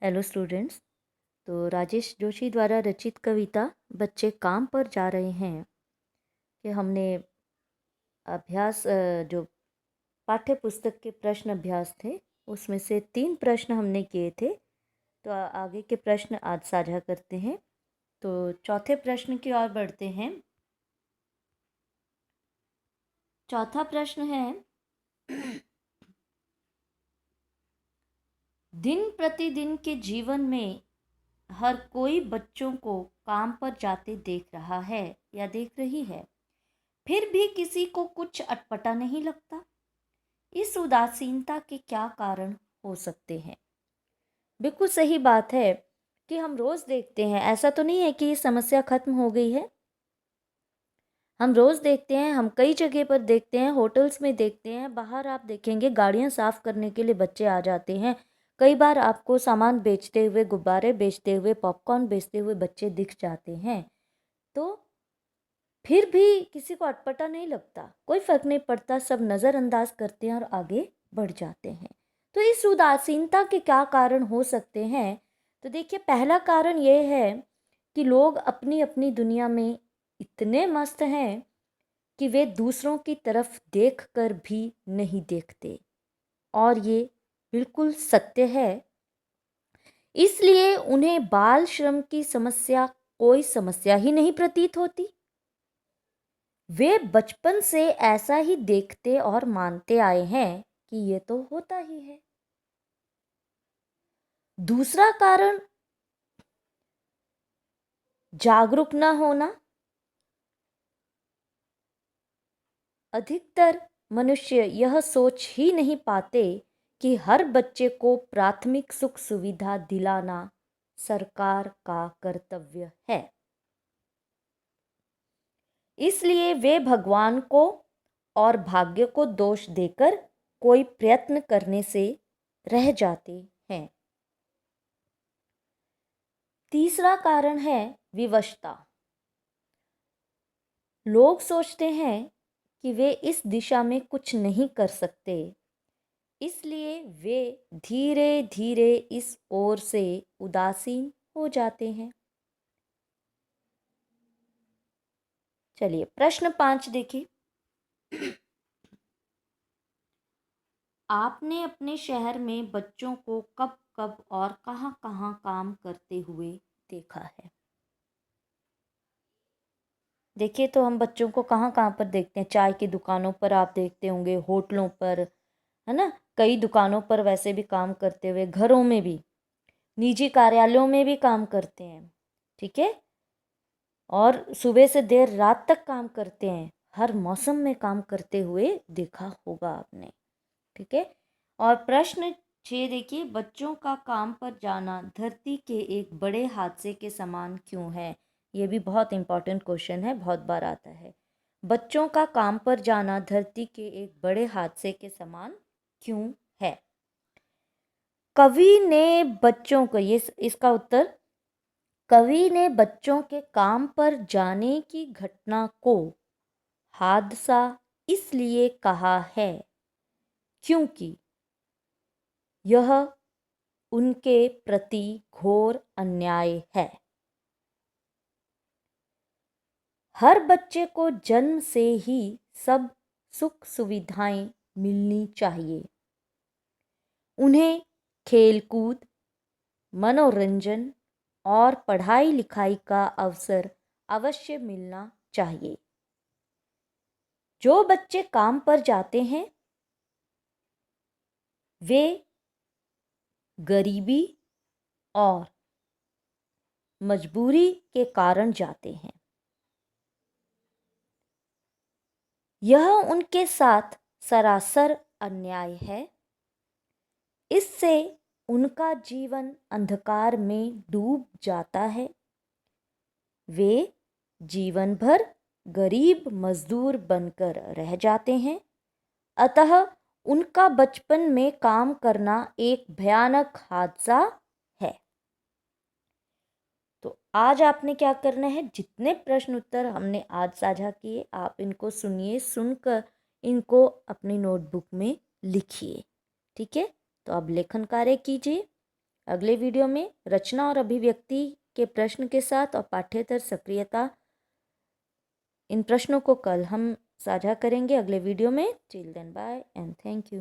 Hello students. तो राजेश जोशी द्वारा रचित कविता बच्चे काम पर जा रहे हैं कि हमने जो पाठ्य पुस्तक के प्रश्न अभ्यास थे उसमें से 3 प्रश्न हमने किए थे। तो आगे के प्रश्न आज साझा करते हैं। तो चौथे प्रश्न की ओर बढ़ते हैं। चौथा प्रश्न है, दिन प्रतिदिन के जीवन में हर कोई बच्चों को काम पर जाते देख रहा है या देख रही है, फिर भी किसी को कुछ अटपटा नहीं लगता। इस उदासीनता के क्या कारण हो सकते हैं? बिल्कुल सही बात है कि हम रोज देखते हैं, ऐसा तो नहीं है कि ये समस्या खत्म हो गई है। हम रोज देखते हैं, हम कई जगह पर देखते हैं, होटल्स में देखते हैं, बाहर आप देखेंगे गाड़ियां साफ करने के लिए बच्चे आ जाते हैं। कई बार आपको सामान बेचते हुए, गुब्बारे बेचते हुए, पॉपकॉर्न बेचते हुए बच्चे दिख जाते हैं। तो फिर भी किसी को अटपटा नहीं लगता, कोई फर्क नहीं पड़ता, सब नज़रअंदाज करते हैं और आगे बढ़ जाते हैं। तो इस उदासीनता के क्या कारण हो सकते हैं? तो देखिए, पहला कारण ये है कि लोग अपनी अपनी दुनिया में इतने मस्त हैं कि वे दूसरों की तरफ देख कर भी नहीं देखते, और ये बिल्कुल सत्य है। इसलिए उन्हें बाल श्रम की समस्या कोई समस्या ही नहीं प्रतीत होती। वे बचपन से ऐसा ही देखते और मानते आए हैं कि ये तो होता ही है। दूसरा कारण जागरूक न होना। अधिकतर मनुष्य यह सोच ही नहीं पाते कि हर बच्चे को प्राथमिक सुख सुविधा दिलाना सरकार का कर्तव्य है। इसलिए वे भगवान को और भाग्य को दोष देकर कोई प्रयत्न करने से रह जाते हैं। तीसरा कारण है विवशता। लोग सोचते हैं कि वे इस दिशा में कुछ नहीं कर सकते, इसलिए वे धीरे धीरे इस ओर से उदासीन हो जाते हैं। चलिए प्रश्न 5 देखिए। आपने अपने शहर में बच्चों को कब कब और कहाँ कहाँ काम करते हुए देखा है? देखिए, तो हम बच्चों को कहाँ कहाँ पर देखते हैं। चाय की दुकानों पर आप देखते होंगे, होटलों पर, है ना, कई दुकानों पर वैसे भी काम करते हुए, घरों में भी, निजी कार्यालयों में भी काम करते हैं। ठीक है, और सुबह से देर रात तक काम करते हैं, हर मौसम में काम करते हुए देखा होगा आपने। ठीक है, और प्रश्न 6 देखिए, बच्चों का काम पर जाना धरती के एक बड़े हादसे के समान क्यों है? ये भी बहुत इंपॉर्टेंट क्वेश्चन है, बहुत बार आता है। बच्चों का काम पर जाना धरती के एक बड़े हादसे के समान क्यों है? कवि ने बच्चों को, ये इसका उत्तर, कवि ने बच्चों के काम पर जाने की घटना को हादसा इसलिए कहा है क्योंकि यह उनके प्रति घोर अन्याय है। हर बच्चे को जन्म से ही सब सुख सुविधाएं मिलनी चाहिए। उन्हें खेलकूद, मनोरंजन और पढ़ाई लिखाई का अवसर अवश्य मिलना चाहिए। जो बच्चे काम पर जाते हैं वे गरीबी और मजबूरी के कारण जाते हैं। यह उनके साथ सरासर अन्याय है। इससे उनका जीवन अंधकार में डूब जाता है। वे जीवन भर गरीब मजदूर बनकर रह जाते हैं। अतः उनका बचपन में काम करना एक भयानक हादसा है। तो आज आपने क्या करना है, जितने प्रश्न उत्तर हमने आज साझा किए आप इनको सुनिए, सुनकर इनको अपनी नोटबुक में लिखिए। ठीक है, तो अब लेखन कार्य कीजिए अगले वीडियो में रचना और अभिव्यक्ति के प्रश्न के साथ और पाठ्येतर सक्रियता, इन प्रश्नों को कल हम साझा करेंगे अगले वीडियो में। Till then bye and thank you.